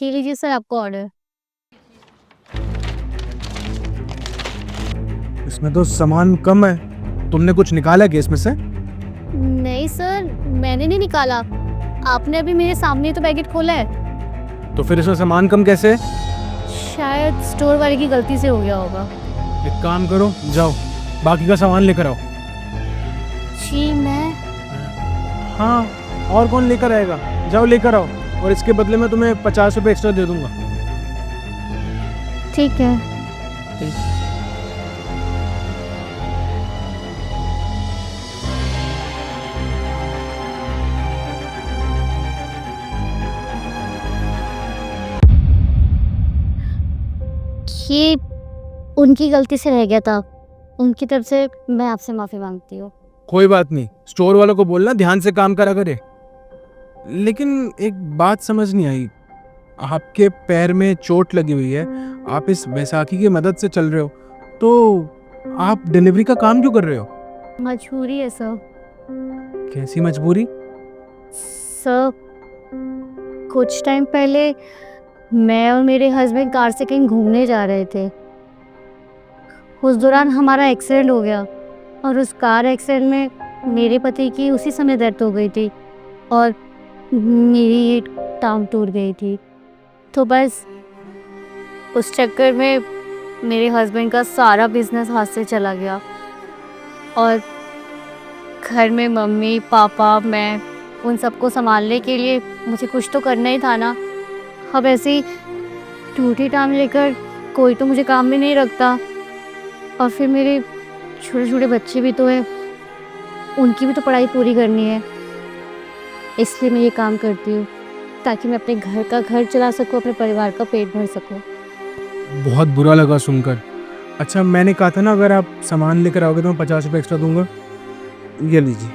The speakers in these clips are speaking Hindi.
ये लीजिए सर आपका ऑर्डर। इसमें तो सामान कम है। तुमने कुछ निकाला है केस में से? नहीं सर, मैंने नहीं निकाला। आपने अभी मेरे सामने ही तो पैकेट खोला है। तो फिर इसमें सामान कम कैसे है? शायद स्टोर वाले की गलती से हो गया होगा। एक काम करो, जाओ बाकी का सामान लेकर आओ। जी मैं? हाँ, और कौन लेकर आएगा? जाओ लेकर आओ, और इसके बदले में तुम्हें 50 रुपये एक्स्ट्रा दे दूंगा। ठीक है। ये उनकी गलती से रह गया था। उनकी तरफ से मैं आपसे माफ़ी मांगती हूँ। कोई बात नहीं, स्टोर वालों को बोलना ध्यान से काम करा करे। लेकिन एक बात समझ नहीं आई, आपके पैर में चोट लगी हुई है, आप इस बैसाखी की मदद से चल रहे हो, तो आप डिलीवरी का काम क्यों कर रहे हो? मजबूरी है सर। कैसी मजबूरी? सर, कुछ टाइम पहले मैं और मेरे हस्बैंड कार से कहीं घूमने जा रहे थे। उस दौरान हमारा एक्सीडेंट हो गया और उस कार एक्सीडेंट में मेरे पति की उसी समय डेथ हो गई थी और मेरी टांग टूट गई थी। तो बस उस चक्कर में मेरे हस्बैंड का सारा बिजनेस हाथ से चला गया और घर में मम्मी पापा मैं उन सबको संभालने के लिए मुझे कुछ तो करना ही था ना। अब ऐसे ही टूटी टांग लेकर कोई तो मुझे काम में नहीं रखता, और फिर मेरे छोटे छोटे बच्चे भी तो हैं, उनकी भी तो पढ़ाई पूरी करनी है। इसलिए मैं ये काम करती हूँ ताकि मैं अपने घर का घर चला सकूँ, अपने परिवार का पेट भर सकूँ। बहुत बुरा लगा सुनकर। अच्छा, मैंने कहा था ना अगर आप सामान लेकर आओगे तो मैं 50 रुपये एक्स्ट्रा दूंगा। ये लीजिए।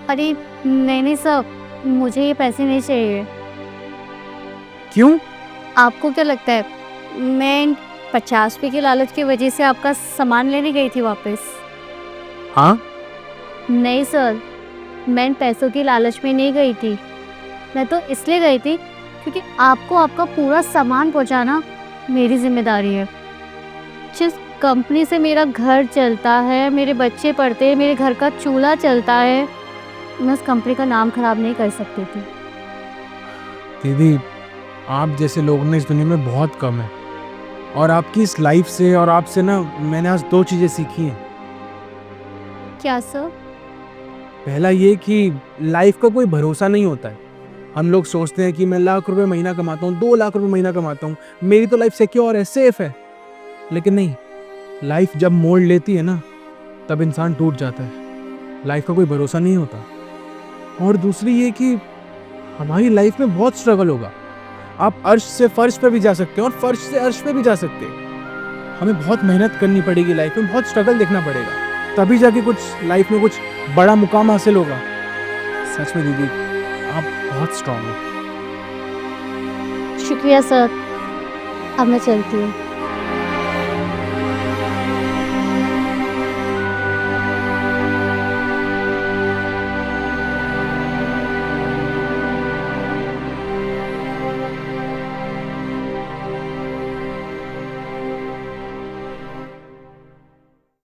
अरे नहीं नहीं सर, मुझे ये पैसे नहीं चाहिए। क्यों? आपको क्या लगता है मैं 50 रुपये की लालच की वजह से आपका सामान लेने गई थी वापस? हाँ? नहीं सर, मैं इन पैसों की लालच में नहीं गई थी। मैं तो इसलिए गई थी क्योंकि आपको आपका पूरा सामान पहुंचाना मेरी जिम्मेदारी है। जिस कंपनी से मेरा घर चलता है, मेरे बच्चे पढ़ते हैं, मेरे घर का चूल्हा चलता है, मैं उस कंपनी का नाम खराब नहीं कर सकती थी। दीदी, आप जैसे लोग ना इस दुनिया में बहुत कम है, और आपकी इस लाइफ से और आपसे ना मैंने आज 2 चीज़ें सीखी हैं। क्या सर? पहला ये कि लाइफ का कोई भरोसा नहीं होता है। हम लोग सोचते हैं कि मैं लाख रुपए महीना कमाता हूँ, 2 लाख रुपए महीना कमाता हूँ, मेरी तो लाइफ सिक्योर है, सेफ है। लेकिन नहीं, लाइफ जब मोड़ लेती है ना, तब इंसान टूट जाता है। लाइफ का कोई भरोसा नहीं होता। और दूसरी ये कि हमारी लाइफ में बहुत स्ट्रगल होगा। आप अर्श से फर्श पे भी जा सकते हैं और फर्श से अर्श पे भी जा सकते हैं। हमें बहुत मेहनत करनी पड़ेगी, लाइफ में बहुत स्ट्रगल देखना पड़ेगा, तभी जाके कुछ लाइफ में कुछ बड़ा मुकाम हासिल होगा। सच में दीदी, आप बहुत स्ट्रांग हो। शुक्रिया सर, अब मैं चलती हूँ।